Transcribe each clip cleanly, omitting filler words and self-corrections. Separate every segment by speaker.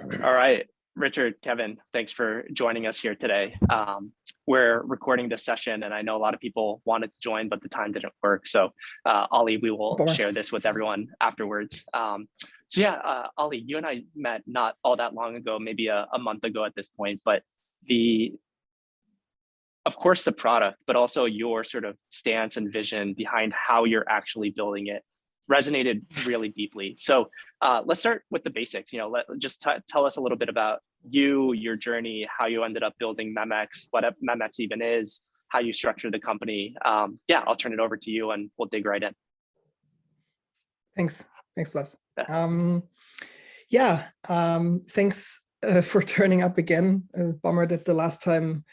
Speaker 1: All right, Richard, Kevin, thanks for joining us here today. We're recording this session, and I know a lot of people wanted to join, but the time didn't work. So, Oli, we will
Speaker 2: Bummer.
Speaker 1: share this with everyone afterwards. Oli, you and I met not all that long ago, maybe a month ago at this point, but of course, the product, but also your sort of stance and vision behind how you're actually building it resonated really deeply. So let's start with the basics. Just tell us a little bit about you, your journey, how you ended up building Memex, what Memex even is, how you structure the company. I'll turn it over to you and we'll dig right in.
Speaker 2: Thanks, Plus.
Speaker 1: Yeah.
Speaker 2: Thanks for turning up again. Bummer that the last time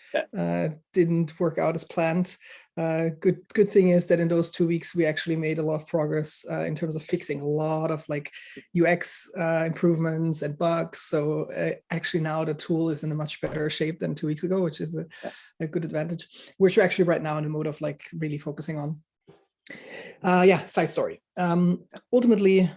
Speaker 2: didn't work out as planned. Good thing is that in those 2 weeks we actually made a lot of progress in terms of fixing a lot of like UX improvements and bugs. So actually now the tool is in a much better shape than 2 weeks ago, which is a good advantage, which we're actually right now in the mode of like really focusing on. Side story. Ultimately,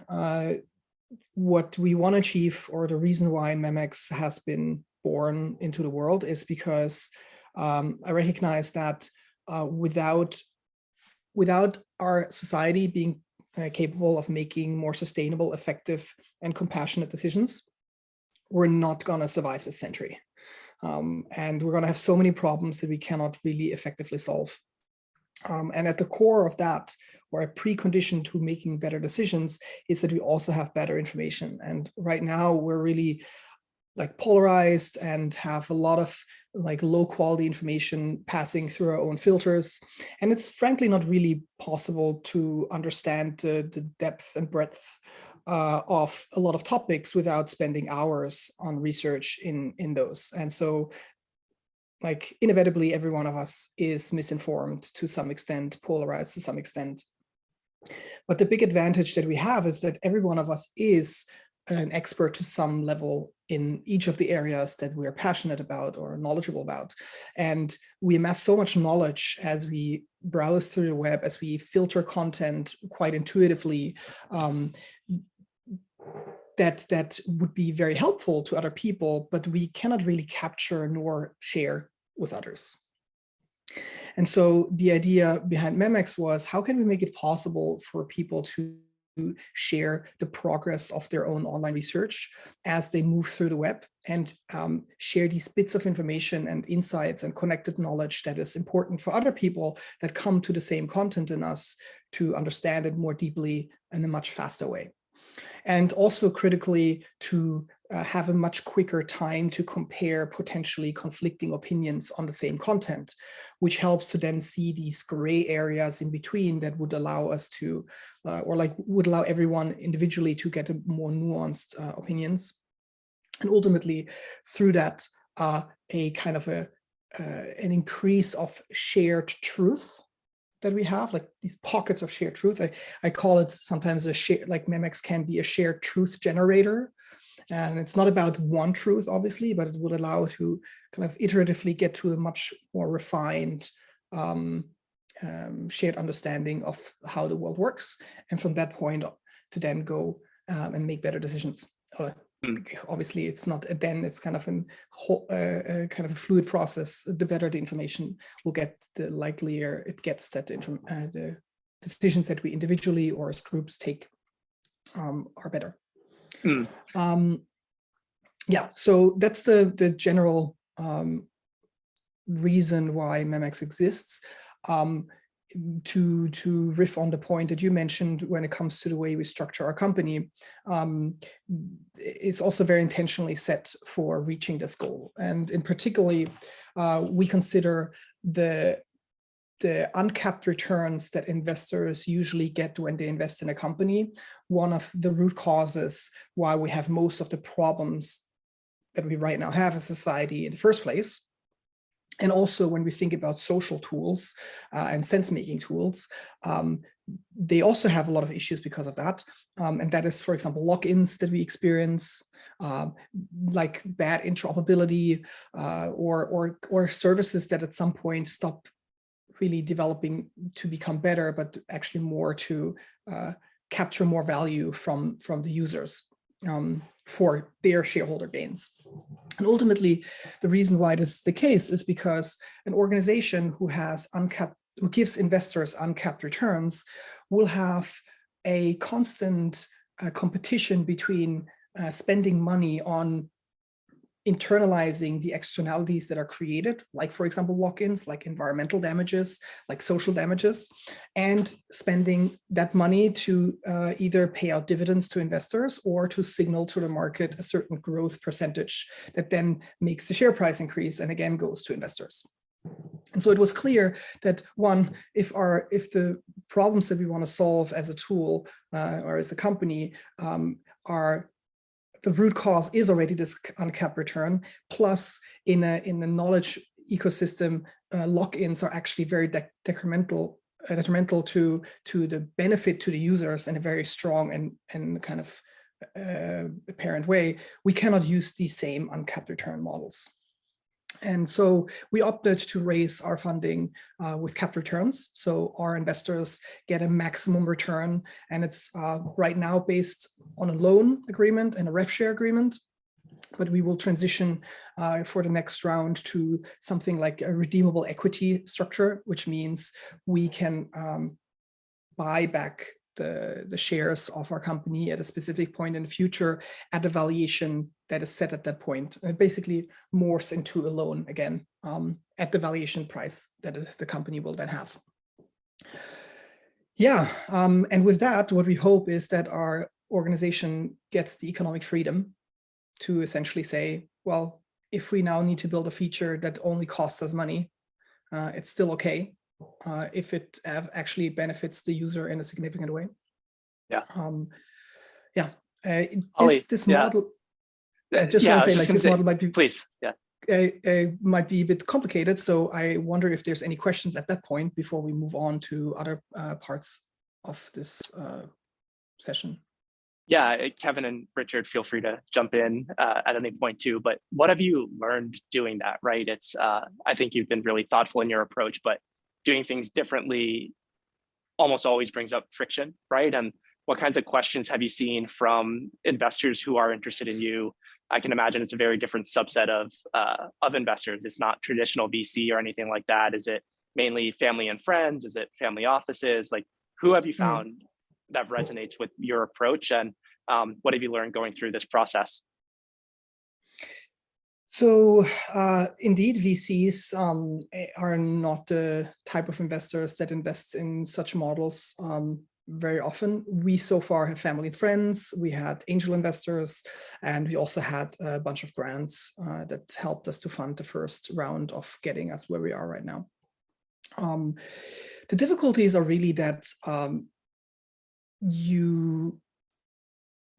Speaker 2: what we want to achieve, or the reason why Memex has been born into the world, is because I recognize that without our society being capable of making more sustainable, effective, and compassionate decisions, we're not going to survive this century. And we're going to have so many problems that we cannot really effectively solve. And at the core of that, or a precondition to making better decisions, is that we also have better information. And right now we're really like polarized and have a lot of like low quality information passing through our own filters. And it's frankly not really possible to understand the depth and breadth of a lot of topics without spending hours on research in those. And so like inevitably, every one of us is misinformed to some extent, polarized to some extent. But the big advantage that we have is that every one of us is an expert to some level in each of the areas that we're passionate about or knowledgeable about. And we amass so much knowledge as we browse through the web, as we filter content quite intuitively, that would be very helpful to other people, but we cannot really capture nor share with others. And so the idea behind Memex was, how can we make it possible for people to share the progress of their own online research as they move through the web, and share these bits of information and insights and connected knowledge that is important for other people that come to the same content in us to understand it more deeply in a much faster way. And also critically to have a much quicker time to compare potentially conflicting opinions on the same content, which helps to then see these gray areas in between that would allow us to, would allow everyone individually to get a more nuanced opinions. And ultimately, through that, a kind of an increase of shared truth that we have, like these pockets of shared truth. I call it sometimes a share, like Memex can be a shared truth generator. And it's not about one truth, obviously, but it would allow to kind of iteratively get to a much more refined shared understanding of how the world works. And from that point to then go and make better decisions. Obviously, it's not a then, it's kind of a fluid process. The better the information will get, the likelier it gets that the decisions that we individually or as groups take are better. So that's the general reason why Memex exists. To riff on the point that you mentioned when it comes to the way we structure our company, it's also very intentionally set for reaching this goal. And in particular, we consider the uncapped returns that investors usually get when they invest in a company one of the root causes why we have most of the problems that we right now have as a society in the first place. And also when we think about social tools and sense-making tools, they also have a lot of issues because of that. And that is, for example, logins that we experience, like bad interoperability, or services that at some point stop really developing to become better, but actually more to capture more value from the users. for their shareholder gains. And ultimately, the reason why this is the case is because an organization who gives investors uncapped returns will have a constant competition between spending money on internalizing the externalities that are created, like, for example, lock-ins, like environmental damages, like social damages, and spending that money to either pay out dividends to investors or to signal to the market a certain growth percentage that then makes the share price increase and again goes to investors. And so it was clear that one, if the problems that we want to solve as a tool or as a company are the root cause is already this uncapped return, plus in a knowledge ecosystem, lock-ins are actually very detrimental to the benefit to the users in a very strong and kind of apparent way. We cannot use these same uncapped return models. And so we opted to raise our funding with capped returns. So our investors get a maximum return, and it's right now based on a loan agreement and a rev share agreement. But we will transition for the next round to something like a redeemable equity structure, which means we can buy back the shares of our company at a specific point in the future at a valuation that is set at that point. And it basically morphs into a loan again at the valuation price that the company will then have. Yeah, and with that, what we hope is that our organization gets the economic freedom to essentially say, well, if we now need to build a feature that only costs us money, it's still okay. If it actually benefits the user in a significant way.
Speaker 1: Yeah.
Speaker 2: Oli, this model. Just want to say, like, this model might be.
Speaker 1: Please. Yeah.
Speaker 2: Might be a bit complicated. So I wonder if there's any questions at that point before we move on to other parts of this session.
Speaker 1: Yeah, Kevin and Richard, feel free to jump in at any point too. But what have you learned doing that, right? It's I think you've been really thoughtful in your approach, but doing things differently almost always brings up friction, right? And what kinds of questions have you seen from investors who are interested in you? I can imagine it's a very different subset of investors. It's not traditional VC or anything like that. Is it mainly family and friends? Is it family offices? Like, who have you found that resonates with your approach, and what have you learned going through this process?
Speaker 2: So indeed, VCs are not the type of investors that invest in such models very often. We so far have family and friends, we had angel investors, and we also had a bunch of grants that helped us to fund the first round of getting us where we are right now. The difficulties are really that you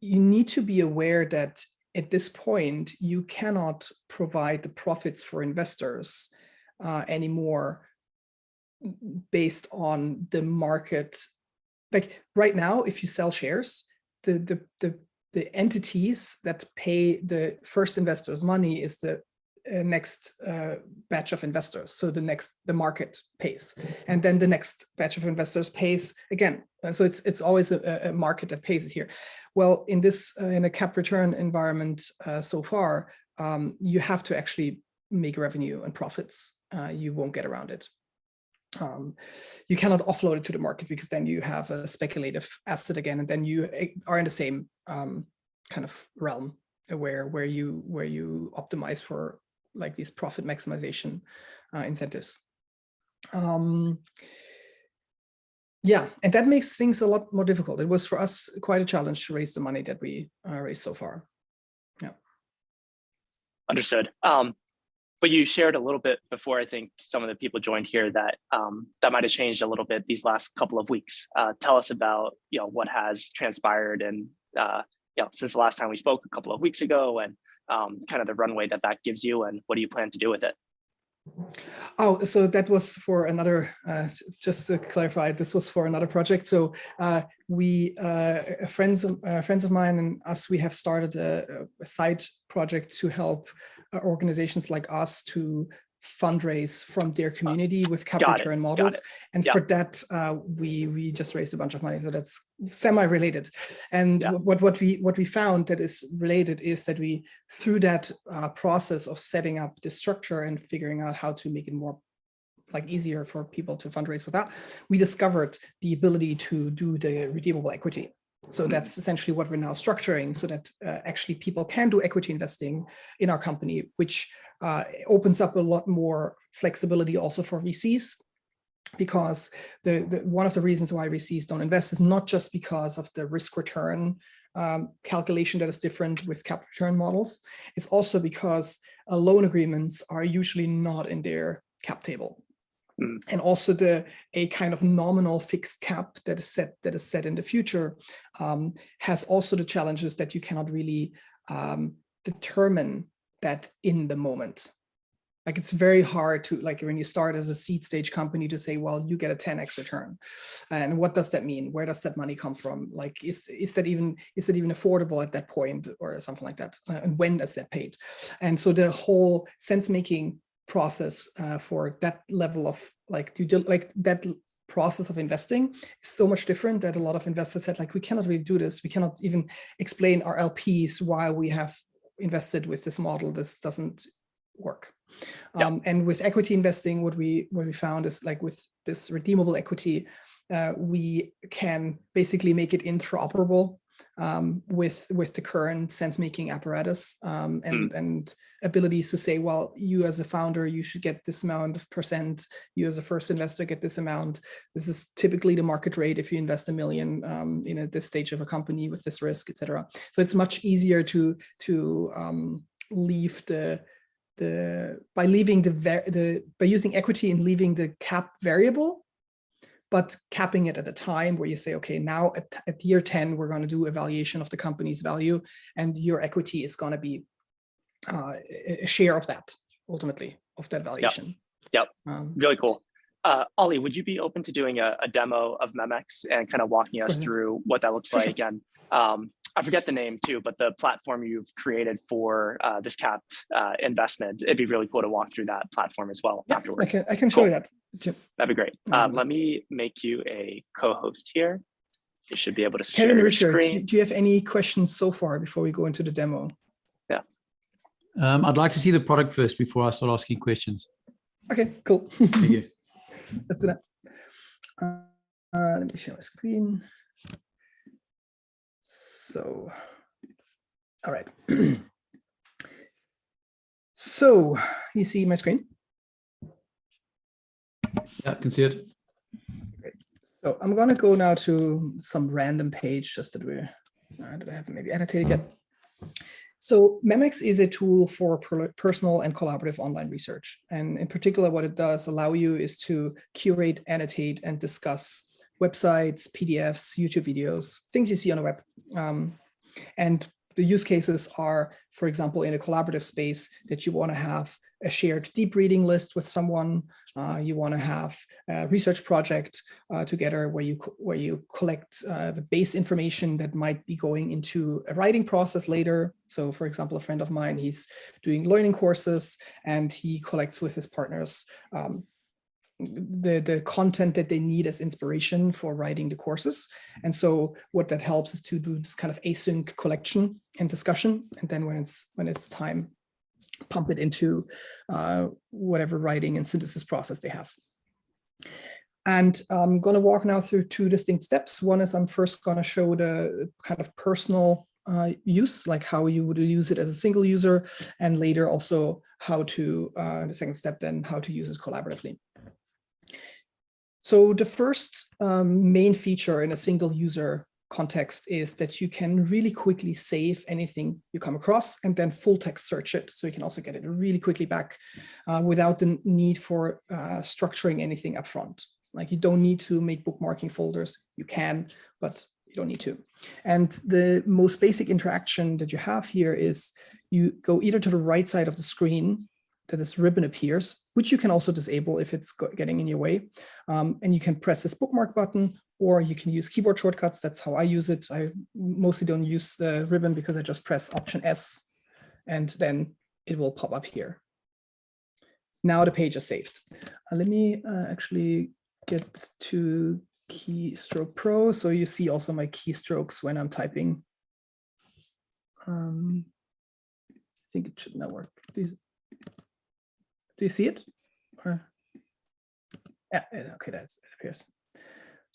Speaker 2: need to be aware that at this point, you cannot provide the profits for investors anymore based on the market. Like right now, if you sell shares, the entities that pay the first investors money is the next batch of investors. So the market pays, and then the next batch of investors pays again. So it's always a market that pays it here. Well, in a cap return environment so far, you have to actually make revenue and profits. You won't get around it. You cannot offload it to the market because then you have a speculative asset again, and then you are in the same kind of realm where you optimize for like these profit maximization incentives. Yeah, and that makes things a lot more difficult. It was for us quite a challenge to raise the money that we raised so far. Yeah.
Speaker 1: Understood. But you shared a little bit before, I think some of the people joined here, that that might have changed a little bit these last couple of weeks. Tell us about what has transpired and since the last time we spoke a couple of weeks ago, and kind of the runway that gives you, and what do you plan to do with it?
Speaker 2: Oh, so that was for another, just to clarify, this was for another project. So we, friends of mine and us, we have started a side project to help organizations like us to fundraise from their community with cap
Speaker 1: Got
Speaker 2: return
Speaker 1: it.
Speaker 2: models. And
Speaker 1: Yeah.
Speaker 2: for that, we just raised a bunch of money. So that's semi-related. And
Speaker 1: Yeah.
Speaker 2: what we found that is related is that we, through that process of setting up the structure and figuring out how to make it more easier for people to fundraise with that, we discovered the ability to do the redeemable equity. So that's essentially what we're now structuring, so that actually people can do equity investing in our company, which opens up a lot more flexibility also for VCs, because one of the reasons why VCs don't invest is not just because of the risk return calculation that is different with cap return models. It's also because loan agreements are usually not in their cap table. And also a kind of nominal fixed cap that is set in the future has also the challenges that you cannot really determine that in the moment. It's very hard to, when you start as a seed stage company, to say, well, you get a 10x return, and what does that mean? Where does that money come from? Is that even affordable at that point, or something like that? And when does that paid? And so the whole sense making process for that level of that process of investing is so much different that a lot of investors said, we cannot really do this. We cannot even explain our LPs why we have invested with this model. This doesn't work.
Speaker 1: Yeah.
Speaker 2: And with equity investing, what we found is, with this redeemable equity, we can basically make it interoperable with the current sense-making apparatus and abilities to say, well, you as a founder, you should get this amount of percent. You as a first investor get this amount. This is typically the market rate if you invest $1 million in this stage of a company with this risk, etc. So it's much easier to leave by using equity and leaving the cap variable, but capping it at a time where you say, okay, now at year 10, we're going to do evaluation of the company's value, and your equity is going to be a share of that, ultimately, of that valuation.
Speaker 1: Yep. Really cool. Oli, would you be open to doing a demo of Memex and kind of walking us through what that looks like? And I forget the name too, but the platform you've created for this capped investment, it'd be really cool to walk through that platform as well afterwards.
Speaker 2: I can show you that.
Speaker 1: That'd be great. Let me make you a co-host here. You should be able to share
Speaker 2: Kevin,
Speaker 1: your
Speaker 2: Richard,
Speaker 1: screen.
Speaker 2: do you have any questions so far before we go into the demo?
Speaker 1: Yeah.
Speaker 3: I'd like to see the product first before I start asking questions.
Speaker 2: Okay, cool.
Speaker 3: Thank you.
Speaker 2: Let's do that. Let me share my screen. So, all right. So, you see my screen?
Speaker 3: Yeah, I can see it.
Speaker 2: Great. So I'm going to go now to some random page just that that I haven't maybe annotated yet. So Memex is a tool for personal and collaborative online research. And in particular, what it does allow you is to curate, annotate, and discuss websites, PDFs, YouTube videos, things you see on the web. And the use cases are, for example, in a collaborative space, that you want to have a shared deep reading list with someone. You want to have a research project together where you collect the base information that might be going into a writing process later. So, for example, a friend of mine, he's doing learning courses, and he collects with his partners the content that they need as inspiration for writing the courses. And so what that helps is to do this kind of async collection and discussion. And then when it's time, pump it into whatever writing and synthesis process they have. And I'm going to walk now through two distinct steps. One is I'm first going to show the kind of personal use, like how you would use it as a single user, and later also how to, the second step then, how to use it collaboratively. So the first main feature in a single user context is that you can really quickly save anything you come across and then full text search it. So you can also get it really quickly back without the need for structuring anything upfront. Like, you don't need to make bookmarking folders. You can, but you don't need to. And the most basic interaction that you have here is you go either to the right side of the screen, that this ribbon appears, which you can also disable if it's getting in your way. And you can press this bookmark button, or you can use keyboard shortcuts. That's how I use it. I mostly don't use the ribbon because I just press Option S, and then it will pop up here. Now the page is saved. Let me actually get to Keystroke Pro, so you see also my keystrokes when I'm typing. I think it should now work. Do you see it? Or yeah, okay, it appears.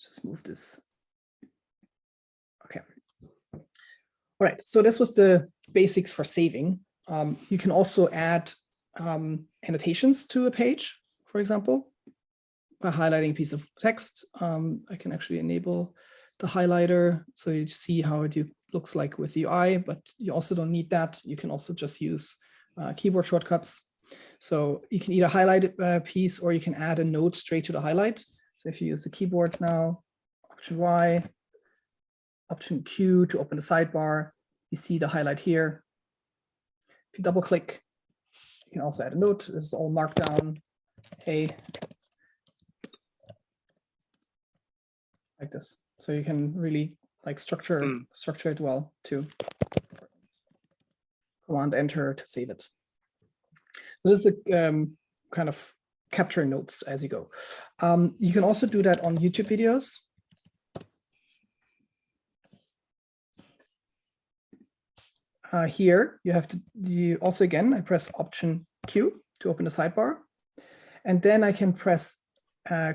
Speaker 2: Just move this. Okay. All right, so this was the basics for saving. You can also add annotations to a page, for example, by highlighting a piece of text. I can actually enable the highlighter so you see how it looks like with the UI, but you also don't need that. You can also just use keyboard shortcuts. So you can either highlight a piece or you can add a note straight to the highlight. So if you use the keyboard now, Option Y, Option Q to open the sidebar, you see the highlight here. If you double click, you can also add a note. This is all marked down. Hey, like this. So you can really like structure it well too. Command Enter to save it. So this is a kind of capture notes as you go. You can also do that on YouTube videos. Here you have to also again, I press Option Q to open the sidebar, and then I can press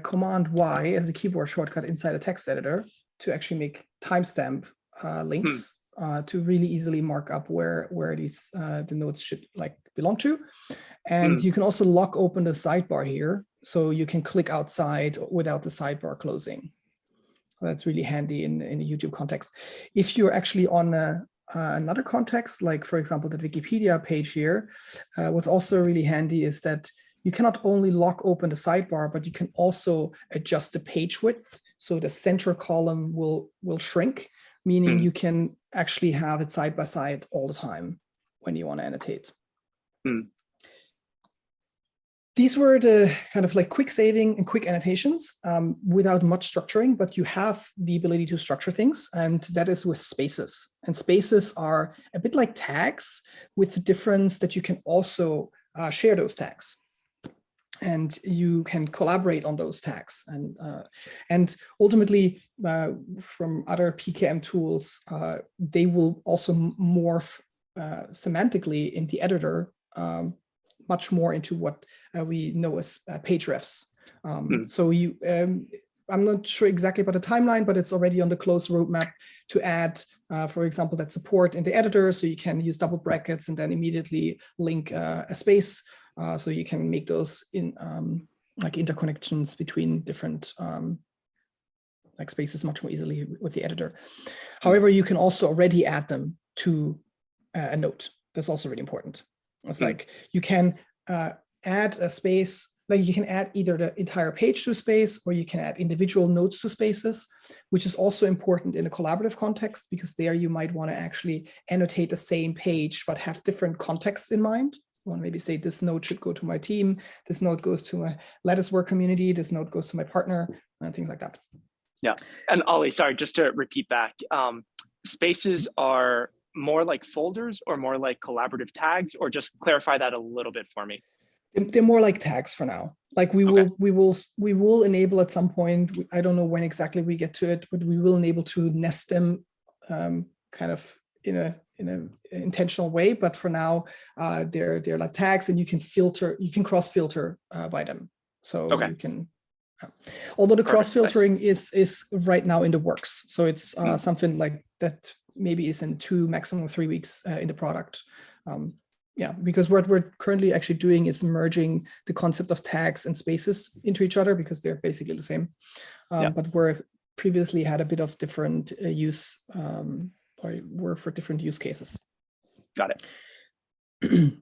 Speaker 2: Command Y as a keyboard shortcut inside a text editor to actually make timestamp links to really easily mark up where these the notes should like belong to. And you can also lock open the sidebar here, so you can click outside without the sidebar closing. So that's really handy in a YouTube context. If you're actually on another context, like for example, the Wikipedia page here, what's also really handy is that you cannot only lock open the sidebar, but you can also adjust the page width. So the center column will shrink, meaning you can actually have it side by side all the time when you want to annotate. These were the kind of like quick saving and quick annotations without much structuring, but you have the ability to structure things, and that is with spaces. And spaces are a bit like tags, with the difference that you can also share those tags. And you can collaborate on those tags. And ultimately, from other PKM tools, they will also morph semantically in the editor much more into what we know as page refs. So you, I'm not sure exactly about the timeline, but it's already on the close roadmap to add, for example, that support in the editor, so you can use double brackets and then immediately link a space, so you can make those in like interconnections between different like spaces much more easily with the editor. However, you can also already add them to a note. That's also really important. It's like you can add a space, like you can add either the entire page to a space, or you can add individual notes to spaces, which is also important in a collaborative context, because there you might want to actually annotate the same page, but have different contexts in mind. You want to maybe say this note should go to my team, this note goes to my lattice work community, this note goes to my partner, and things like that.
Speaker 1: Yeah, and Oli, sorry, just to repeat back, spaces are more like folders or more like collaborative tags, or just clarify that a little bit for me?
Speaker 2: They're more like tags for now. Like we will enable at some point. I don't know when exactly we get to it, but we will enable to nest them kind of in a intentional way. But for now, they're like tags, and you can filter. You can cross filter by them. So you can. Although the cross filtering is right now in the works, so it's something like that. Maybe is in 2, maximum 3 weeks in the product. Yeah, because what we're currently actually doing is merging the concept of tags and spaces into each other, because they're basically the same. But we're previously had a bit of different use, or were for different use cases.
Speaker 1: Got it.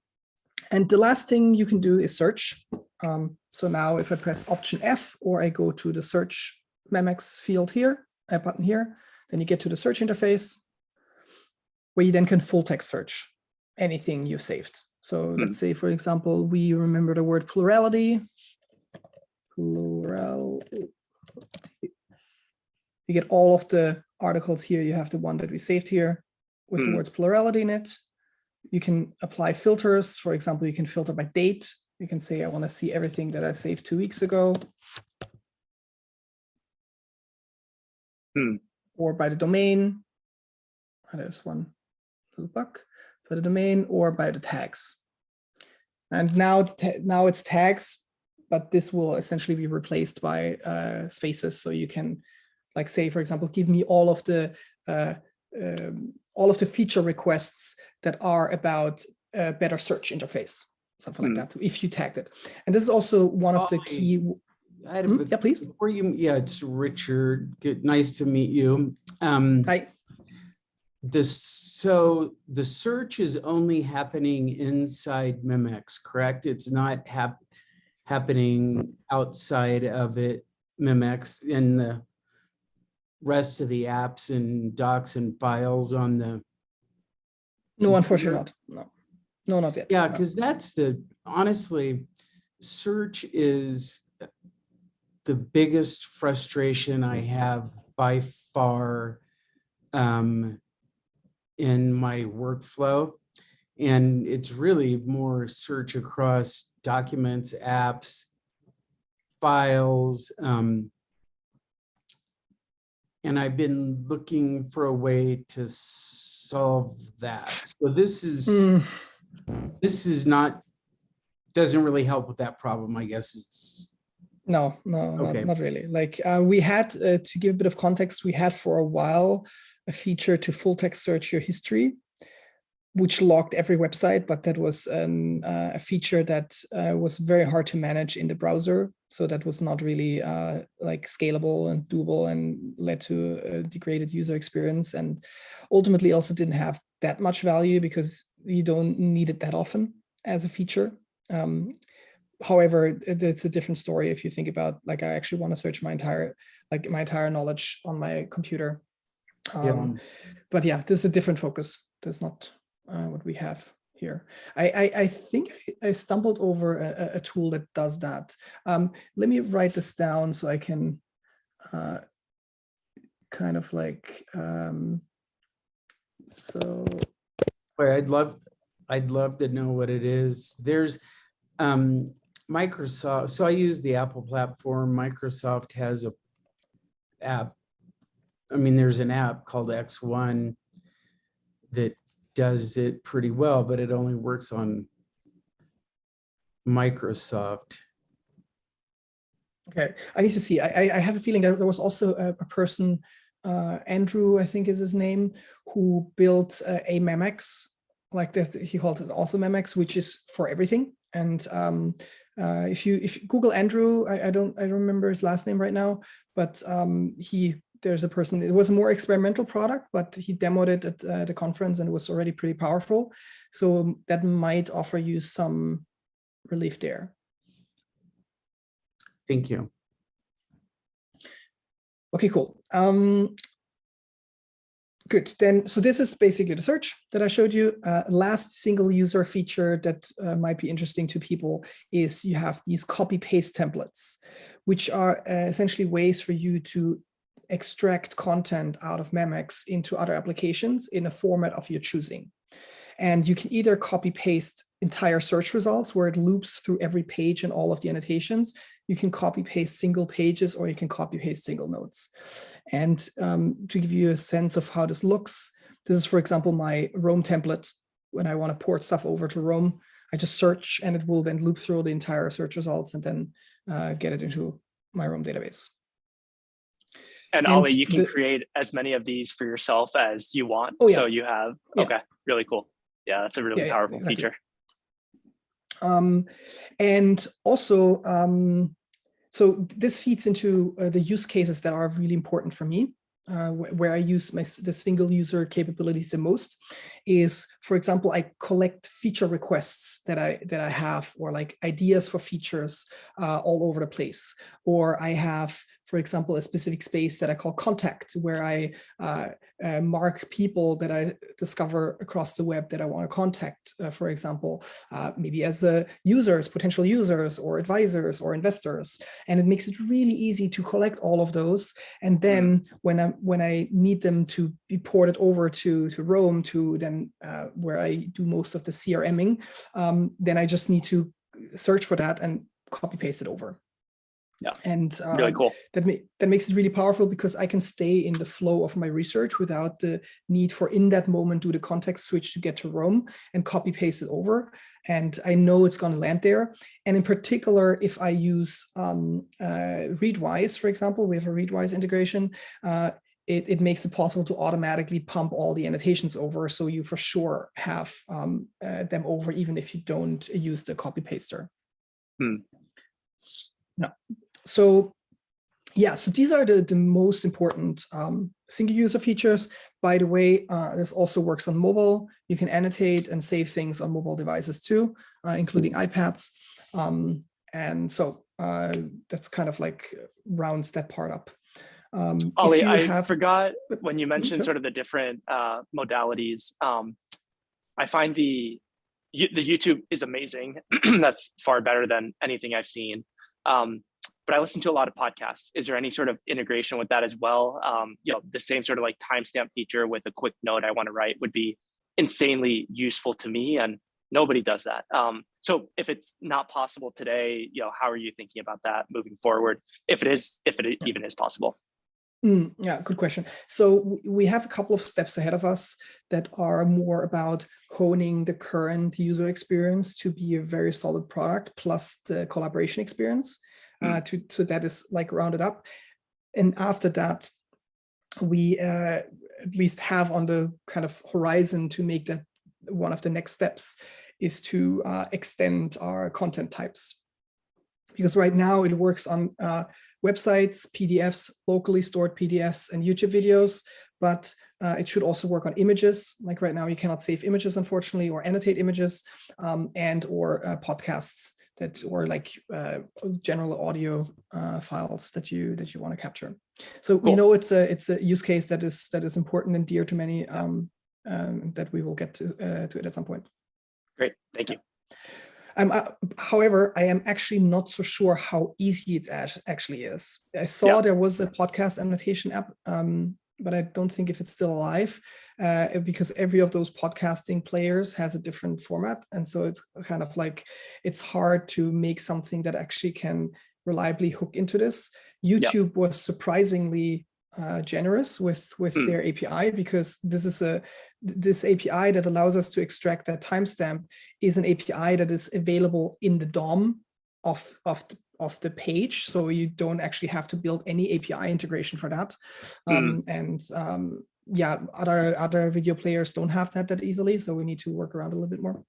Speaker 2: And the last thing you can do is search. So now if I press Option F, or I go to the search Memex field here, a button here, then you get to the search interface, where you then can full text search anything you saved. So let's say, for example, we remember the word plurality. Plurality. You get all of the articles here. You have the one that we saved here with the words plurality in it. You can apply filters. For example, you can filter by date. You can say, I want to see everything that I saved 2 weeks ago. Or by the domain. There's one little bug for the domain, or by the tags. And now it's tags, but this will essentially be replaced by spaces. So you can, like, say, for example, give me all of the feature requests that are about a better search interface, something like that, if you tagged it. And this is also one of the key.
Speaker 4: I had a,
Speaker 2: yeah, please.
Speaker 4: Before you, yeah, it's Richard. Good, nice to meet you.
Speaker 2: Hi.
Speaker 4: So the search is only happening inside Memex, correct? It's not happening outside of it, Memex, in the rest of the apps and docs and files on the.
Speaker 2: No, unfortunately not. No, not yet.
Speaker 4: Yeah, because that's honestly, search is the biggest frustration I have by far in my workflow. And it's really more search across documents, apps, files. And I've been looking for a way to solve that. So this is doesn't really help with that problem, I guess. It's
Speaker 2: no,
Speaker 4: okay.
Speaker 2: not really. Like we had, to give a bit of context, we had for a while a feature to full text search your history, which logged every website, but that was a feature that was very hard to manage in the browser. So that was not really like scalable and doable, and led to a degraded user experience, and ultimately also didn't have that much value because you don't need it that often as a feature. However, it's a different story if you think about, like, I actually want to search my entire knowledge on my computer. But yeah, this is a different focus. That's not what we have here. I think I stumbled over a tool that does that. Let me write this down so I can kind of like, so.
Speaker 4: Wait, I'd love to know what it is. There's Microsoft. So I use the Apple platform. Microsoft has a app. I mean, there's an app called X1 that does it pretty well, but it only works on Microsoft.
Speaker 2: Okay, I need to see. I have a feeling that there was also a person, Andrew, I think is his name, who built a Memex, like that. He called it also Memex, which is for everything. And if you Google Andrew, I don't remember his last name right now, but there's a person. It was a more experimental product, but he demoed it at the conference and it was already pretty powerful. So that might offer you some relief there.
Speaker 4: Thank you.
Speaker 2: Okay, cool. Good. Then, so this is basically the search that I showed you. Last single user feature that might be interesting to people is you have these copy paste templates, which are essentially ways for you to extract content out of Memex into other applications in a format of your choosing. And you can either copy paste entire search results where it loops through every page and all of the annotations. You can copy paste single pages, or you can copy paste single notes. And to give you a sense of how this looks, this is, for example, my Rome template. When I want to port stuff over to Rome, I just search and it will then loop through the entire search results and then get it into my Rome database.
Speaker 1: And Oli, you can create as many of these for yourself as you want.
Speaker 2: Oh, yeah.
Speaker 1: So you have, okay, really cool. Yeah, that's a really powerful
Speaker 2: exactly.
Speaker 1: feature.
Speaker 2: And also, so this feeds into the use cases that are really important for me, where I use the single user capabilities the most is, for example, I collect feature requests that I have, or like ideas for features all over the place. Or I have, for example, a specific space that I call contact, where I mark people that I discover across the web that I want to contact, for example, maybe as users, potential users, or advisors, or investors. And it makes it really easy to collect all of those. And then when I need them to be ported over to Rome, to then where I do most of the CRMing, then I just need to search for that and copy paste it over.
Speaker 1: Yeah,
Speaker 2: and
Speaker 1: really cool.
Speaker 2: That makes it really powerful because I can stay in the flow of my research without the need for in that moment do the context switch to get to Rome and copy paste it over. And I know it's going to land there. And in particular, if I use Readwise, for example, we have a Readwise integration. It makes it possible to automatically pump all the annotations over, so you for sure have them over even if you don't use the copy paster. No. So yeah, so these are the most important single user features. By the way, this also works on mobile. You can annotate and save things on mobile devices too, including iPads. And so that's kind of like rounds that part up.
Speaker 1: Oli, I forgot when you mentioned
Speaker 2: sure.
Speaker 1: sort of the different modalities. I find the YouTube is amazing. That's far better than anything I've seen. But I listen to a lot of podcasts. Is there any sort of integration with that as well? The same sort of like timestamp feature with a quick note I want to write would be insanely useful to me, and nobody does that. So if it's not possible today, how are you thinking about that moving forward? If it even is possible.
Speaker 2: Yeah, good question. So we have a couple of steps ahead of us that are more about honing the current user experience to be a very solid product, plus the collaboration experience. So that is like rounded up. And after that, we at least have on the kind of horizon to make that one of the next steps is to extend our content types. Because right now it works on websites, PDFs, locally stored PDFs, and YouTube videos, but it should also work on images. Like right now, you cannot save images, unfortunately, or annotate images, and or podcasts or like general audio files that you want to capture. So cool. We know it's a use case that is important and dear to many, that we will get to it at some point.
Speaker 1: Great, thank you.
Speaker 2: However, I am actually not so sure how easy it actually is. I saw there was a podcast annotation app, but I don't think if it's still alive, because every of those podcasting players has a different format. And so it's kind of like, it's hard to make something that actually can reliably hook into this. YouTube was surprisingly generous with their API, because this API that allows us to extract that timestamp is an API that is available in the DOM of the page, so you don't actually have to build any API integration for that. Other video players don't have that easily, so we need to work around a little bit more.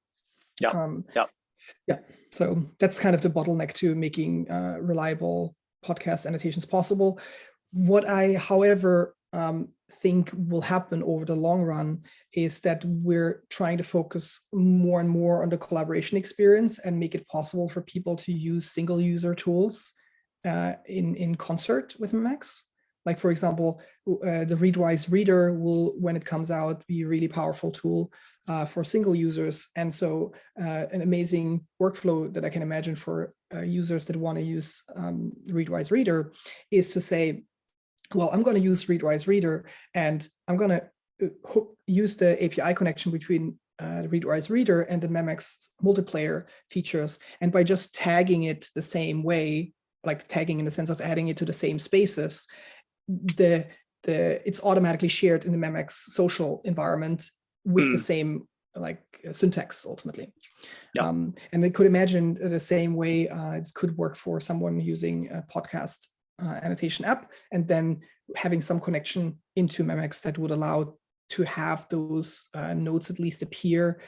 Speaker 2: So that's kind of the bottleneck to making reliable podcast annotations possible. What I, however, think will happen over the long run is that we're trying to focus more and more on the collaboration experience and make it possible for people to use single user tools in concert with Memex. Like, for example, the Readwise Reader will, when it comes out, be a really powerful tool for single users. And so an amazing workflow that I can imagine for users that want to use Readwise Reader is to say, well, I'm going to use Readwise Reader, and I'm going to use the API connection between the Readwise Reader and the Memex multiplayer features. And by just tagging it the same way, like tagging in the sense of adding it to the same spaces, it's automatically shared in the Memex social environment with the same like syntax ultimately. And they could imagine the same way it could work for someone using a podcast annotation app, and then having some connection into Memex that would allow to have those notes at least appear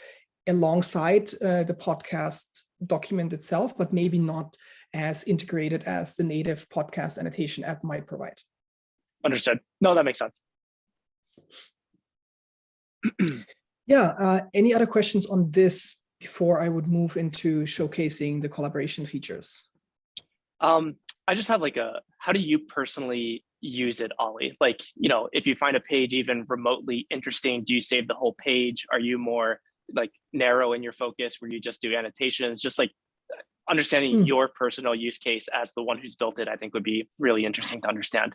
Speaker 2: alongside the podcast document itself, but maybe not as integrated as the native podcast annotation app might provide.
Speaker 1: Understood. No, that makes sense.
Speaker 2: Any other questions on this before I would move into showcasing the collaboration features?
Speaker 1: I just have like how do you personally use it, Oli? Like, if you find a page even remotely interesting, do you save the whole page? Are you more like narrow in your focus where you just do annotations? Just like understanding your personal use case as the one who's built it, I think would be really interesting to understand.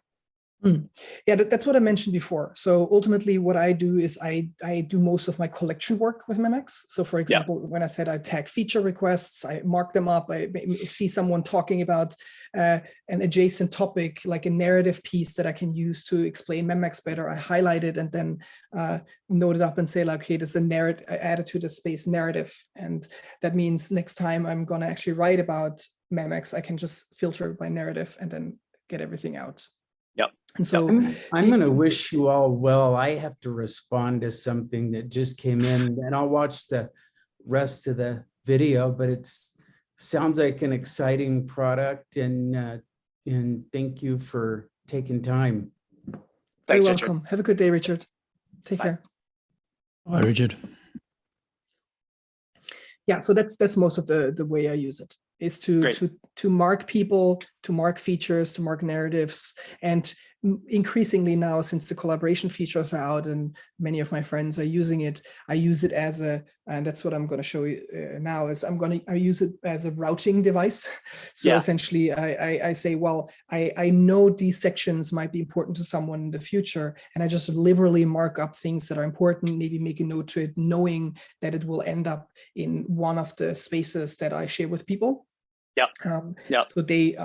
Speaker 2: Yeah, that's what I mentioned before. So ultimately what I do is I do most of my collection work with Memex. So for example, when I said I tag feature requests, I mark them up, I see someone talking about an adjacent topic, like a narrative piece that I can use to explain Memex better. I highlight it and then note it up and say like, okay, there's a narrative, add it to the space narrative. And that means next time I'm going to actually write about Memex, I can just filter by narrative and then get everything out.
Speaker 1: Yep.
Speaker 2: And so
Speaker 4: I'm going to wish you all well. I have to respond to something that just came in, and I'll watch the rest of the video, but sounds like an exciting product, and thank you for taking time.
Speaker 2: Very
Speaker 1: Thanks,
Speaker 2: welcome.
Speaker 1: Richard.
Speaker 2: Have a good day, Richard. Take care.
Speaker 3: Hi, Richard.
Speaker 2: Yeah, so that's most of the way I use it, is to mark people, to mark features, to mark narratives. And increasingly now, since the collaboration features are out and many of my friends are using it, I use it as and that's what I'm going to show you now, is I use it as a routing device. So essentially I say, well, I know these sections might be important to someone in the future, and I just liberally mark up things that are important, maybe make a note to it, knowing that it will end up in one of the spaces that I share with people. So they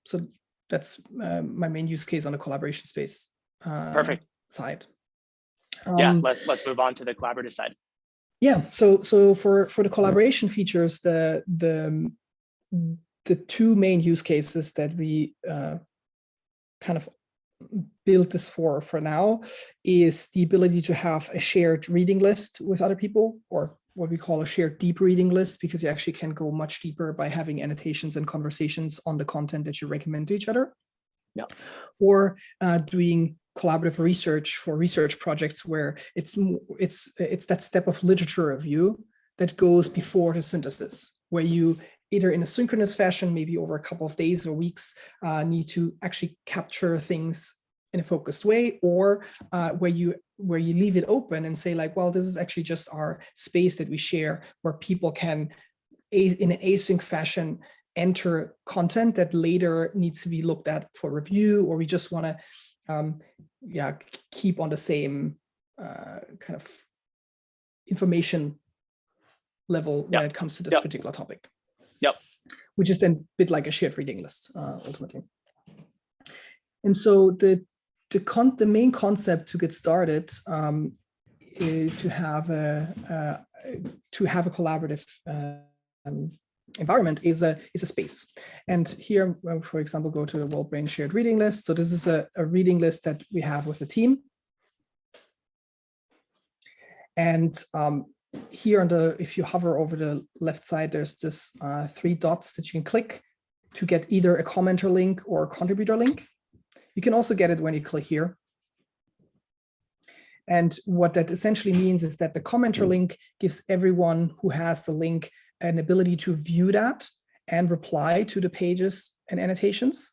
Speaker 2: so that's my main use case on the collaboration space
Speaker 1: Perfect
Speaker 2: side.
Speaker 1: Let's move on to the collaborative side.
Speaker 2: So for the collaboration features, the two main use cases that we kind of built this for now is the ability to have a shared reading list with other people, or what we call a shared deep reading list, because you actually can go much deeper by having annotations and conversations on the content that you recommend to each other. Or doing collaborative research for research projects where it's that step of literature review that goes before the synthesis, where you either in a synchronous fashion, maybe over a couple of days or weeks, need to actually capture things in a focused way, or where you leave it open and say like, well, this is actually just our space that we share, where people can, in an async fashion, enter content that later needs to be looked at for review, or we just want to keep on the same kind of information level when it comes to this particular topic. Which is then a bit like a shared reading list, ultimately. And so the main concept to get started to have a collaborative environment is a space. And here, for example, go to the WorldBrain shared reading list. So this is a reading list that we have with the team. And here if you hover over the left side, there's this 3 dots that you can click to get either a commenter link or a contributor link. You can also get it when you click here. And what that essentially means is that the commenter link gives everyone who has the link an ability to view that and reply to the pages and annotations.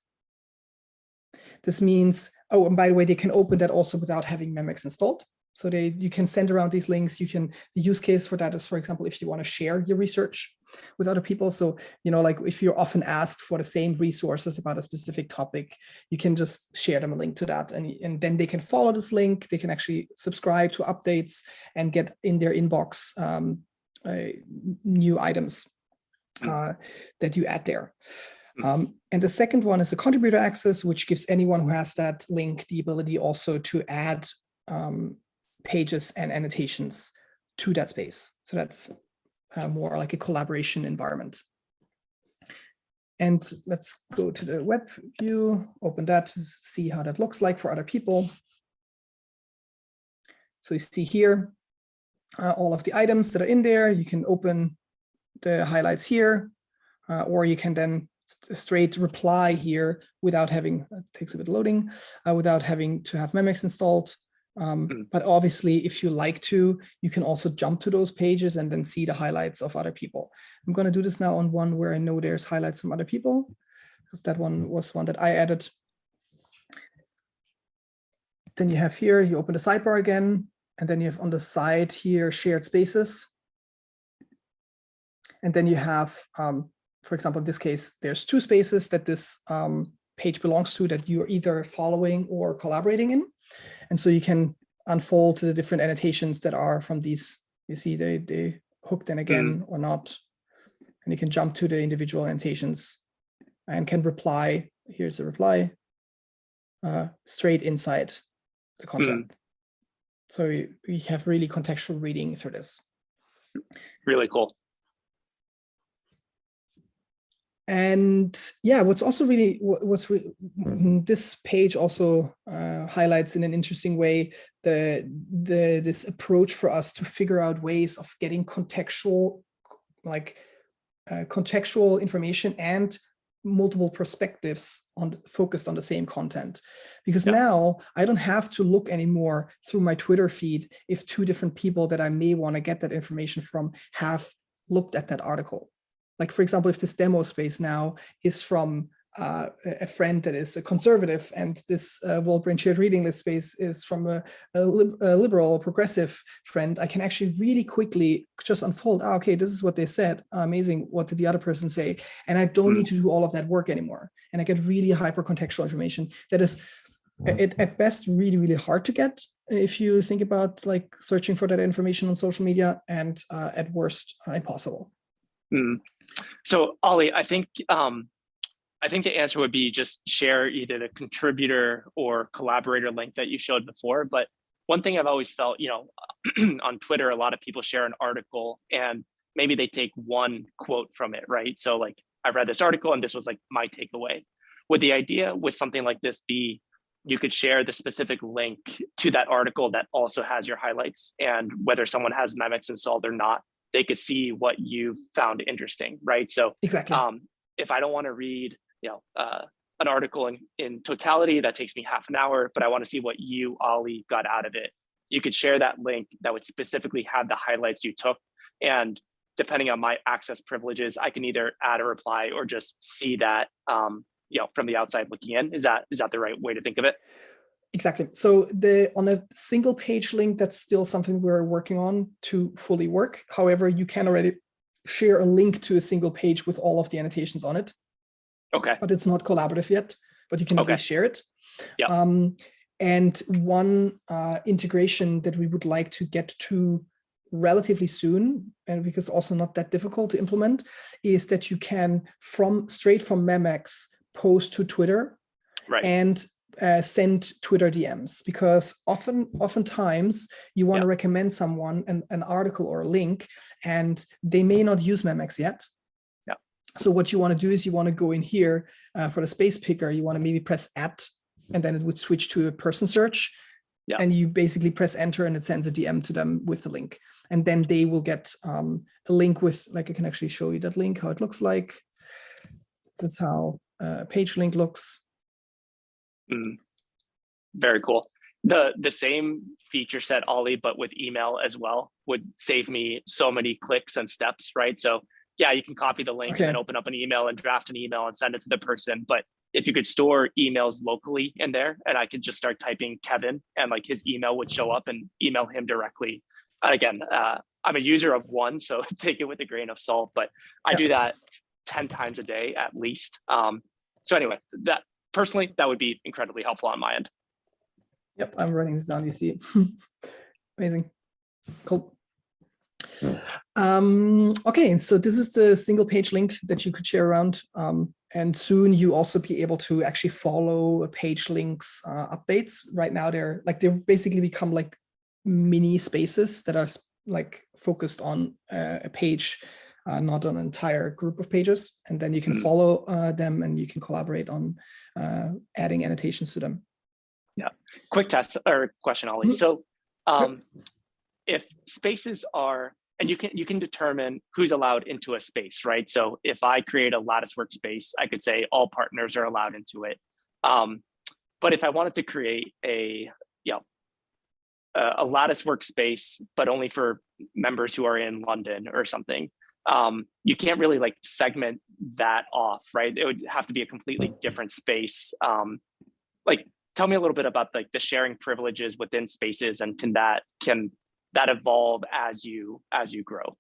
Speaker 2: This means, oh, and by the way, they can open that also without having Memex installed. So you can send around these links. The use case for that is, for example, if you want to share your research with other people. So, like if you're often asked for the same resources about a specific topic, you can just share them a link to that. And then they can follow this link. They can actually subscribe to updates and get in their inbox new items that you add there. And the second one is the contributor access, which gives anyone who has that link the ability also to add pages and annotations to that space. So that's more like a collaboration environment. And let's go to the web view, open that to see how that looks like for other people. So you see here all of the items that are in there. You can open the highlights here, or you can then straight reply here without having, it takes a bit loading, without having to have Memex installed. But obviously, if you like to, you can also jump to those pages and then see the highlights of other people. I'm going to do this now on one where I know there's highlights from other people, because that one was one that I added. Then you have here, you open the sidebar again, and then you have on the side here, shared spaces. And then you have, for example, in this case, there's 2 spaces that this page belongs to that you're either following or collaborating in. And so you can unfold the different annotations that are from these. You see they hooked in again or not. And you can jump to the individual annotations and can reply. Here's a reply straight inside the content. So we have really contextual reading through this.
Speaker 1: Really cool.
Speaker 2: And yeah, what's also really this page also highlights in an interesting way this approach for us to figure out ways of getting contextual, contextual information and multiple perspectives focused on the same content. Because now I don't have to look anymore through my Twitter feed if two different people that I may want to get that information from have looked at that article. Like, for example, if this demo space now is from a friend that is a conservative, and this World Brain Shared Reading List space is from a liberal or progressive friend, I can actually really quickly just unfold, okay, this is what they said. Amazing. What did the other person say? And I don't need to do all of that work anymore. And I get really hyper contextual information that is at best really, really hard to get if you think about like searching for that information on social media, and at worst, impossible.
Speaker 1: So Oli, I think the answer would be just share either the contributor or collaborator link that you showed before. But one thing I've always felt, on Twitter, a lot of people share an article and maybe they take one quote from it, right? So like, I read this article and this was like my takeaway. Would the idea with something like this be you could share the specific link to that article that also has your highlights, and whether someone has Memex installed or not, they could see what you found interesting, right? So
Speaker 2: exactly.
Speaker 1: If I don't want to read, an article in totality that takes me half an hour, but I want to see what you, Oli, got out of it, you could share that link that would specifically have the highlights you took. And depending on my access privileges, I can either add a reply or just see that, from the outside looking in. Is that the right way to think of it?
Speaker 2: Exactly. So on a single page link, that's still something we're working on to fully work. However, you can already share a link to a single page with all of the annotations on it.
Speaker 1: Okay.
Speaker 2: But it's not collaborative yet, but you can at least share it.
Speaker 1: Yeah.
Speaker 2: And one integration that we would like to get to relatively soon, and because also not that difficult to implement, is that you can straight from Memex post to Twitter,
Speaker 1: right,
Speaker 2: and send Twitter DMs, because oftentimes you want to recommend someone an article or a link, and they may not use Memex yet.
Speaker 1: Yeah.
Speaker 2: So what you want to do is you want to go in here for the space picker. You want to maybe press @ and then it would switch to a person search. Yeah. And you basically press enter and it sends a DM to them with the link. And then they will get a link with, like, I can actually show you that link, how it looks like. That's how a page link looks.
Speaker 1: Very cool. The same feature set, Oli, but with email as well, would save me so many clicks and steps, right? So yeah, you can copy the link and then open up an email and draft an email and send it to the person. But if you could store emails locally in there, and I could just start typing Kevin and like his email would show up and email him directly. Again, I'm a user of one, so take it with a grain of salt, but I do that 10 times a day at least. So anyway, that personally, that would be incredibly helpful on my end.
Speaker 2: Yep, I'm writing this down, you see it. Amazing. Cool. Okay, so this is the single page link that you could share around. And soon you also be able to actually follow page links updates. Right now they're basically become like mini spaces that are like focused on a page, not on an entire group of pages. And then you can follow them and you can collaborate on adding annotations to them. Yeah.
Speaker 1: Quick test or question, Oli. So if spaces are, and you can determine who's allowed into a space, right? So if I create a Lattice workspace, I could say all partners are allowed into it. But if I wanted to create a Lattice workspace, but only for members who are in London or something, you can't really like segment that off, right? It would have to be a completely different space. Tell me a little bit about like the sharing privileges within spaces, and can that evolve as you grow?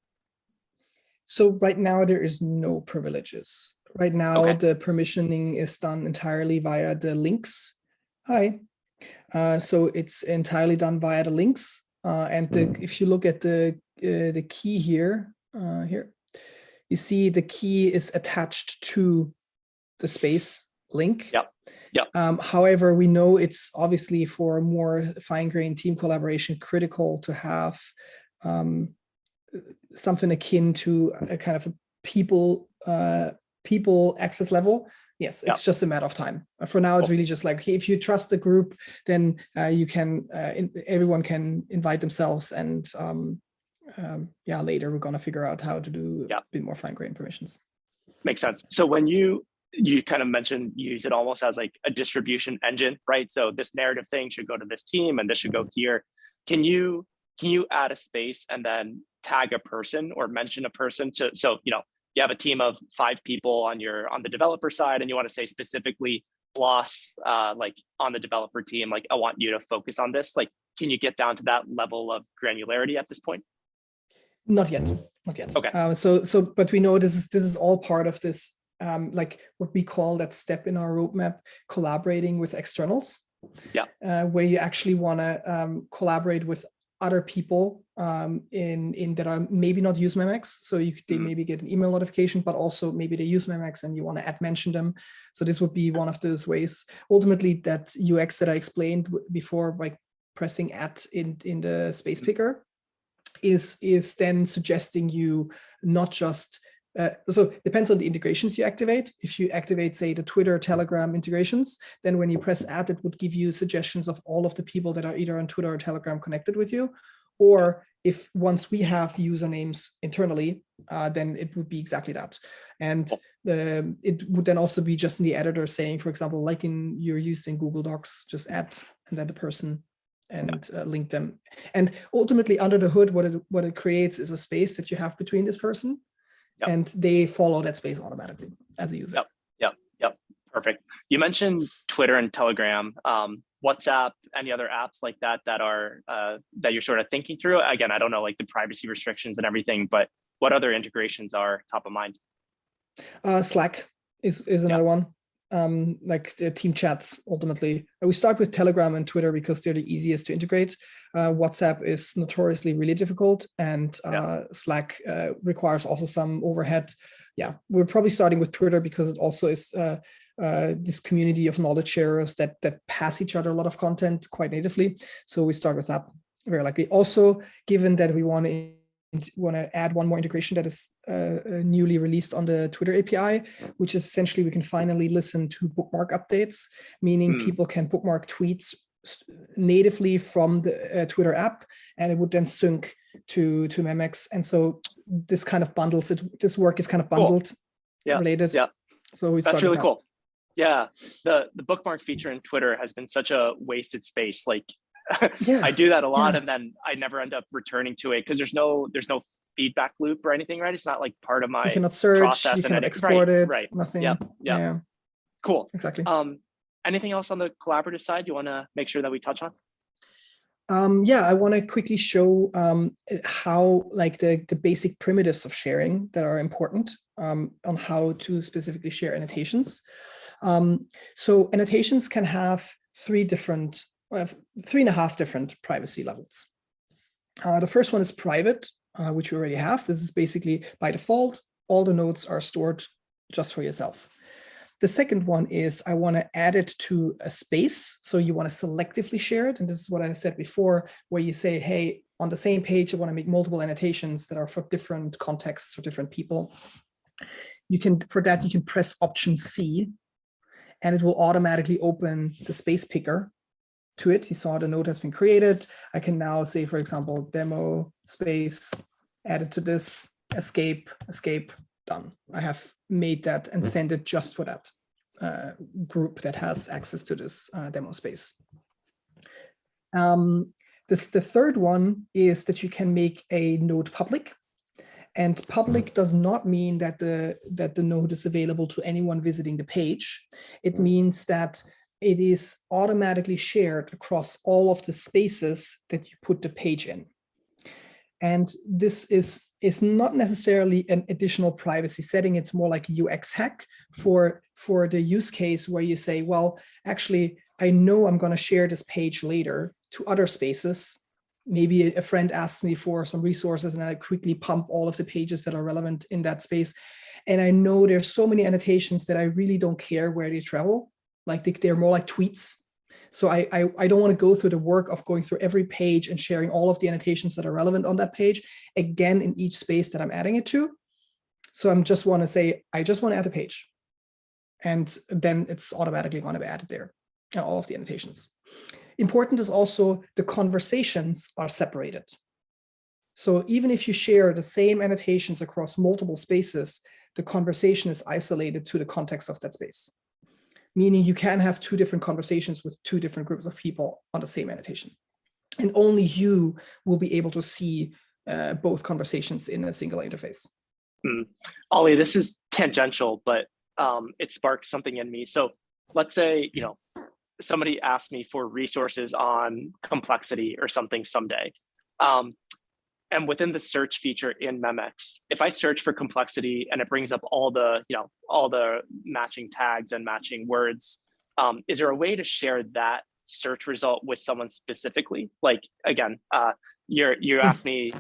Speaker 2: So right now there is no privileges. Right now,
Speaker 1: Okay.
Speaker 2: the permissioning is done entirely via the links. Hi. So it's entirely done via the links. And if you look at the key here, you see the key is attached to the space link.
Speaker 1: Yep. Yep.
Speaker 2: However, we know it's obviously for more fine-grained team collaboration critical to have something akin to a kind of a people access level. Yes, it's just a matter of time. For now, it's really just like, if you trust the group, then you can everyone can invite themselves, and later we're going to figure out how to do a bit more fine-grained permissions. Makes sense.
Speaker 1: So when you kind of mentioned you use it almost as like a distribution engine, right? So this narrative thing should go to this team and this should go here. Can you add a space and then tag a person or mention a person to, so, you know, you have a team of 5 people on the developer side, and you want to say specifically, Bloss, like on the developer team, like, I want you to focus on this. Like, can you get down to that level of granularity at this point?
Speaker 2: Not yet. Okay. But we know this is all part of this, like what we call that step in our roadmap, collaborating with externals. Yeah. Where you actually want to collaborate with other people in that are maybe not use Memex. So they maybe get an email notification, but also maybe they use Memex and you want to mention them. So this would be one of those ways. Ultimately, that UX that I explained before by pressing in the space picker is then suggesting you not just so it depends on the integrations you activate. If you activate, say, the Twitter, Telegram integrations, then when you press add, it would give you suggestions of all of the people that are either on Twitter or Telegram connected with you. Or if once we have the usernames internally, then it would be exactly that. And it would then also be just in the editor saying, for example, like you're using Google Docs, just add and then the person and link them. And ultimately, under the hood, what it creates is a space that you have between this person. Yep. And they follow that space automatically as a user.
Speaker 1: Yep. Perfect. You mentioned Twitter and Telegram, WhatsApp, any other apps like that are that you're sort of thinking through? Again, I don't know like the privacy restrictions and everything, but what other integrations are top of mind?
Speaker 2: Slack is another one. Like the team chats, ultimately. We start with Telegram and Twitter because they're the easiest to integrate. WhatsApp is notoriously really difficult, and Slack requires also some overhead. Yeah, we're probably starting with Twitter because it also is this community of knowledge sharers that pass each other a lot of content quite natively. So we start with that very likely. Also, given that we want to add one more integration that is newly released on the Twitter API, which is essentially we can finally listen to bookmark updates, meaning people can bookmark tweets natively from the Twitter app, and it would then sync to Memex. And so this kind of bundles it. This work is kind of bundled, related. Yeah. So
Speaker 1: that's really cool. Yeah, the bookmark feature in Twitter has been such a wasted space. Like, I do that a lot, and then I never end up returning to it because there's no feedback loop or anything, right? It's not like part of my process.
Speaker 2: You cannot export it.
Speaker 1: Right.
Speaker 2: Nothing.
Speaker 1: Yeah. Cool.
Speaker 2: Exactly.
Speaker 1: Anything else on the collaborative side you want to make sure that we touch on?
Speaker 2: I want to quickly show how like the basic primitives of sharing that are important on how to specifically share annotations. So annotations can have 3.5 different privacy levels. The first one is private, which we already have. This is basically by default, all the notes are stored just for yourself. The second one is I want to add it to a space. So you want to selectively share it. And this is what I said before, where you say, hey, on the same page, I want to make multiple annotations that are for different contexts, for different people. For that, you can press Option C, and it will automatically open the space picker to it. You saw the node has been created. I can now say, for example, demo space, add it to this, escape, done. I have made that and send it just for that group that has access to this demo space. The third one is that you can make a node public. And public does not mean that the node is available to anyone visiting the page. It means that it is automatically shared across all of the spaces that you put the page in. And this is not necessarily an additional privacy setting. It's more like a UX hack for the use case where you say, well, actually, I know I'm going to share this page later to other spaces. Maybe a friend asked me for some resources and I quickly pump all of the pages that are relevant in that space. And I know there's so many annotations that I really don't care where they travel. Like they're more like tweets. So I don't want to go through the work of going through every page and sharing all of the annotations that are relevant on that page, again, in each space that I'm adding it to. So I just want to say, I just want to add a page. And then it's automatically going to be added there, all of the annotations. Important is also the conversations are separated. So even if you share the same annotations across multiple spaces, the conversation is isolated to the context of that space. Meaning you can have two different conversations with two different groups of people on the same annotation. And only you will be able to see both conversations in a single interface.
Speaker 1: Oli, this is tangential, but it sparked something in me. So let's say, somebody asked me for resources on complexity or something someday. And within the search feature in Memex, if I search for complexity and it brings up all the matching tags and matching words, is there a way to share that search result with someone specifically? Like, again, you asked me,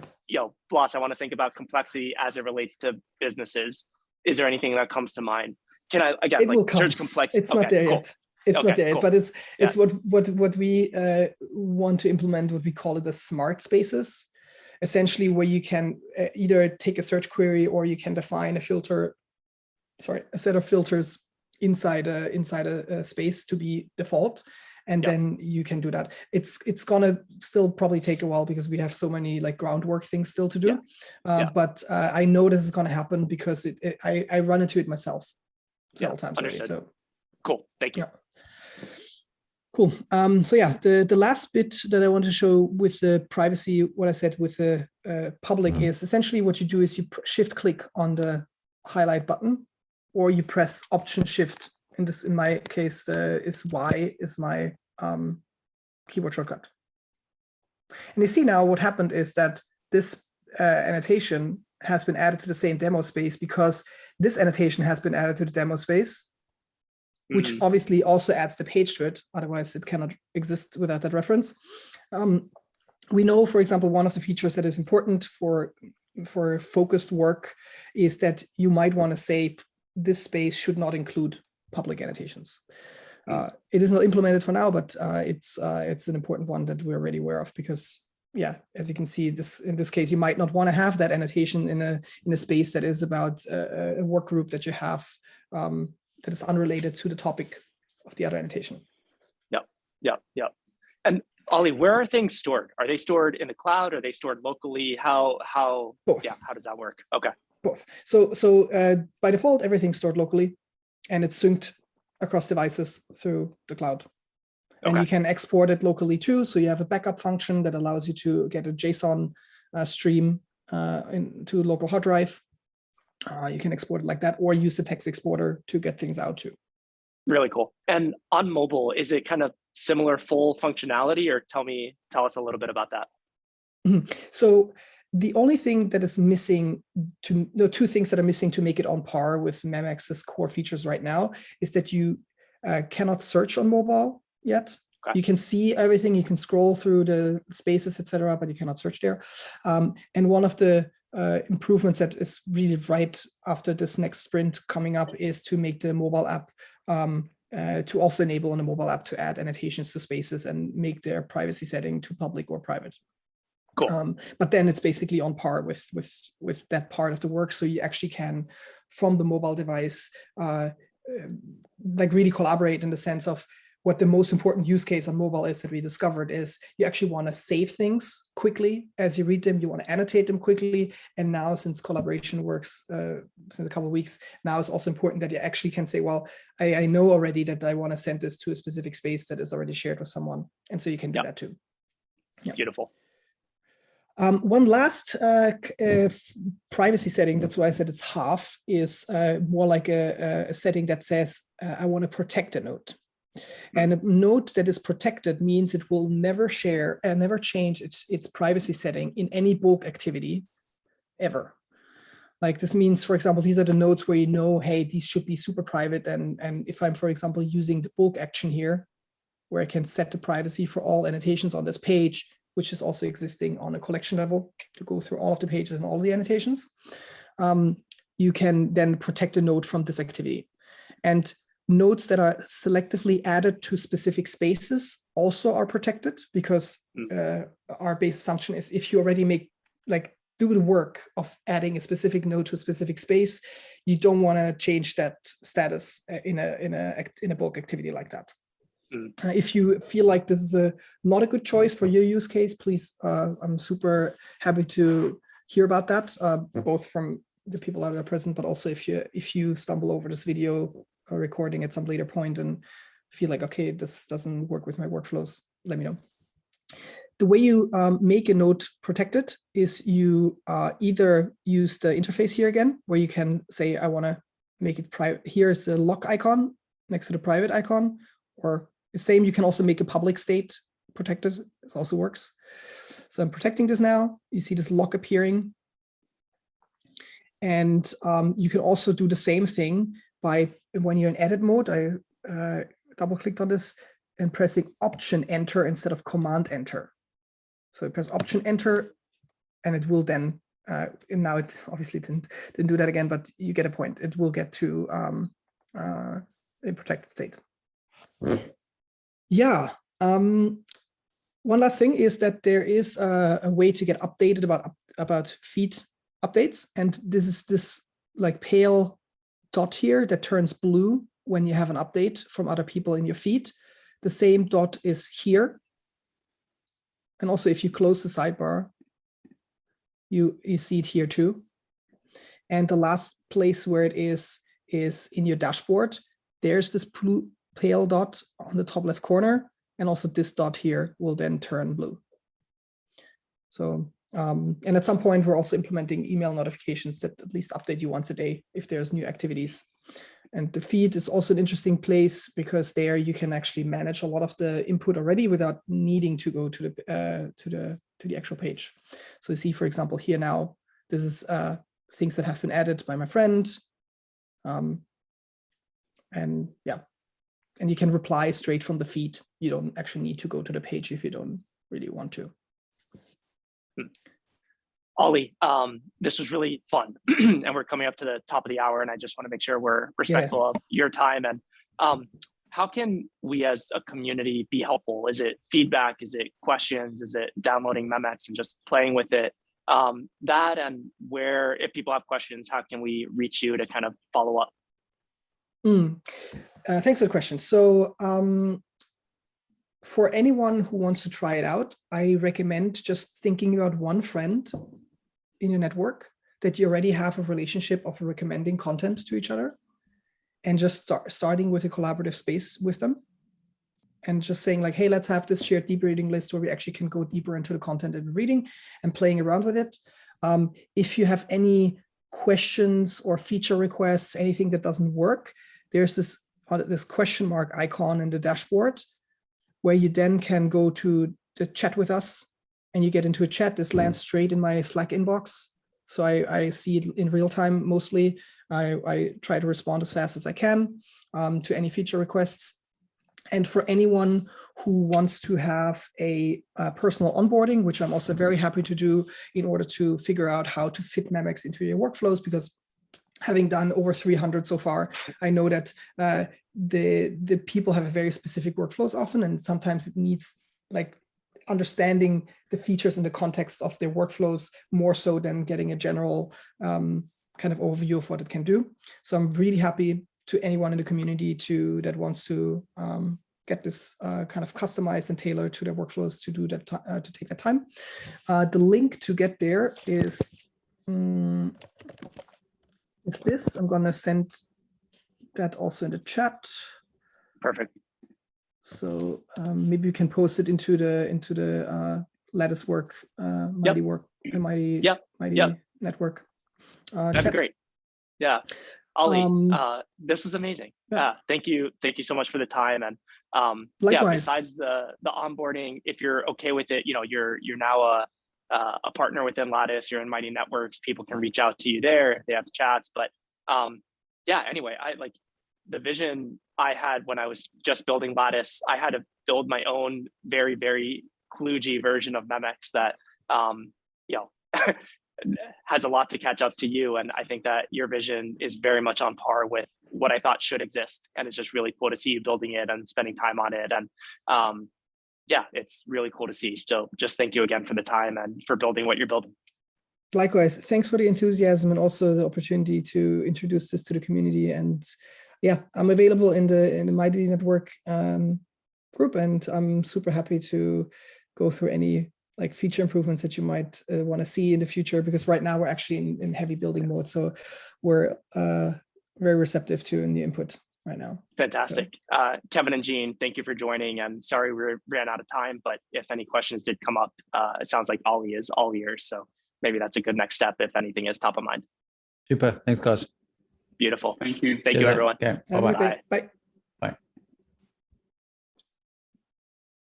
Speaker 1: Blas, I want to think about complexity as it relates to businesses. Is there anything that comes to mind? Can I, again, like search complexity?
Speaker 2: It's not there yet. It's not there yet, but it's what we want to implement, what we call it the smart spaces. Essentially, where you can either take a search query or you can define a set of filters inside a space to be default, and then you can do that. It's gonna still probably take a while because we have so many like groundwork things still to do. But I know this is gonna happen because I run into it myself several times already. So
Speaker 1: cool, thank you.
Speaker 2: Cool. So yeah, the last bit that I want to show with the privacy, what I said with the public is essentially what you do is you shift click on the highlight button, or you press Option Shift. And this, in my case, is Y is my keyboard shortcut. And you see now what happened is that this annotation has been added to the same demo space because this annotation has been added to the demo space, which obviously also adds the page to it. Otherwise, it cannot exist without that reference. We know, for example, one of the features that is important for focused work is that you might want to say this space should not include public annotations. It is not implemented for now, but it's an important one that we're already aware of because, as you can see, in this case, you might not want to have that annotation in a space that is about a work group that you have. That is unrelated to the topic of the other annotation.
Speaker 1: Yeah. And Oli, where are things stored? Are they stored in the cloud? Are they stored locally? How?
Speaker 2: Both.
Speaker 1: Yeah, how does that work? Okay.
Speaker 2: Both. So by default, everything's stored locally, and it's synced across devices through the cloud. And you can export it locally too. So you have a backup function that allows you to get a JSON stream into a local hard drive. You can export it like that, or use the text exporter to get things out too.
Speaker 1: Really cool. And on mobile, is it kind of similar full functionality, or tell us a little bit about that?
Speaker 2: So the only thing that is missing two things that are missing to make it on par with Memex's core features right now is that you cannot search on mobile yet. You can see everything, you can scroll through the spaces, etc., but you cannot search there. And one of the improvements that is really right after this next sprint coming up is to make the mobile app to also enable on the mobile app to add annotations to spaces and make their privacy setting to public or private.
Speaker 1: Cool.
Speaker 2: But then it's basically on par with that part of the work. So you actually can, from the mobile device, like really collaborate in the sense of what the most important use case on mobile is that we discovered is you actually want to save things quickly as you read them. You want to annotate them quickly. And now, since collaboration works since a couple of weeks, now it's also important that you actually can say, well, I know already that I want to send this to a specific space that is already shared with someone. And so you can do that too.
Speaker 1: Beautiful.
Speaker 2: One last privacy setting, that's why I said it's half, is more like a setting that says, I want to protect a node. And a note that is protected means it will never share and never change its privacy setting in any bulk activity ever. Like this means, for example, these are the notes where you know, hey, these should be super private. And if I'm, for example, using the bulk action here, where I can set the privacy for all annotations on this page, which is also existing on a collection level to go through all of the pages and all the annotations, you can then protect a note from this activity. And notes that are selectively added to specific spaces also are protected, because our base assumption is if you already do the work of adding a specific node to a specific space, you don't want to change that status in a bulk activity like that. If you feel like this is not a good choice for your use case, please, I'm super happy to hear about that, both from the people that are present, but also if you stumble over this video recording at some later point and feel like, okay, this doesn't work with my workflows, let me know. The way you make a note protected is you either use the interface here again, where you can say, I want to make it private. Here's a lock icon next to the private icon, or the same, you can also make a public state protected. It also works. So I'm protecting this now. You see this lock appearing. And you can also do the same thing by, when you're in edit mode, I double clicked on this and pressing Option Enter instead of Command Enter. So press Option Enter, and it will then, and now it obviously didn't do that again, but you get a point. It will get to a protected state. Yeah. One last thing is that there is a way to get updated about feed updates, and this is this like pale dot here that turns blue when you have an update from other people in your feed. The same dot is here. And also if you close the sidebar, you see it here too. And the last place where it is in your dashboard. There's this pale dot on the top left corner, and also this dot here will then turn blue. So, and at some point we're also implementing email notifications that at least update you once a day if there's new activities. And the feed is also an interesting place because there you can actually manage a lot of the input already without needing to go to the actual page. So you see, for example, here now, this is things that have been added by my friend. And yeah, and you can reply straight from the feed. You don't actually need to go to the page if you don't really want to.
Speaker 1: Oli, this was really fun, and we're coming up to the top of the hour, and I just want to make sure we're respectful of your time. And how can we as a community be helpful? Is it feedback? Is it questions? Is it downloading Memex and just playing with it? That, and where, if people have questions, how can we reach you to kind of follow up?
Speaker 2: Thanks for the question. So for anyone who wants to try it out, I recommend just thinking about one friend in your network that you already have a relationship of recommending content to each other, and just starting with a collaborative space with them, and just saying like, hey, let's have this shared deep reading list where we actually can go deeper into the content that we're reading and playing around with it. If you have any questions or feature requests, anything that doesn't work, there's this question mark icon in the dashboard where you then can go to the chat with us, and you get into a chat. This lands straight in my Slack inbox. So I see it in real time mostly. I try to respond as fast as I can to any feature requests. And for anyone who wants to have a personal onboarding, which I'm also very happy to do in order to figure out how to fit Memex into your workflows, because having done over 300 so far, I know that the people have a very specific workflows often, and sometimes it needs like understanding the features in the context of their workflows more so than getting a general kind of overview of what it can do. So I'm really happy to anyone in the community that wants to get this kind of customized and tailored to their workflows to do that, to take that time. The link to get there is this. I'm going to send that also in the chat.
Speaker 1: Perfect.
Speaker 2: So maybe you can post it into the Lattice Work, Mighty Work, Mighty Network.
Speaker 1: That'd be great. Yeah, Oli, this was amazing. Thank you so much for the time, and Yeah, besides the onboarding, if you're okay with it, you're now a partner within Lattice, you're in Mighty Networks, people can reach out to you there, they have chats. But yeah, anyway, I like the vision I had when I was just building Lattice. I had to build my own very, very kludgy version of Memex that has a lot to catch up to you. And I think that your vision is very much on par with what I thought should exist. And it's just really cool to see you building it and spending time on it. And yeah, it's really cool to see. So just thank you again for the time and for building what you're building.
Speaker 2: Likewise, thanks for the enthusiasm and also the opportunity to introduce this to the community. And yeah, I'm available in the Mighty Network group, and I'm super happy to go through any like feature improvements that you might want to see in the future, because right now we're actually in heavy building mode. So we're very receptive to new input right now.
Speaker 1: Fantastic. So. Kevin and Jean, thank you for joining. And sorry we ran out of time, but if any questions did come up, it sounds like Oli is all ears. So maybe that's a good next step if anything is top of mind.
Speaker 3: Super. Thanks, guys.
Speaker 1: Beautiful.
Speaker 5: Thank you.
Speaker 1: Thank you, everyone.
Speaker 3: Okay. Bye-bye.
Speaker 2: Bye.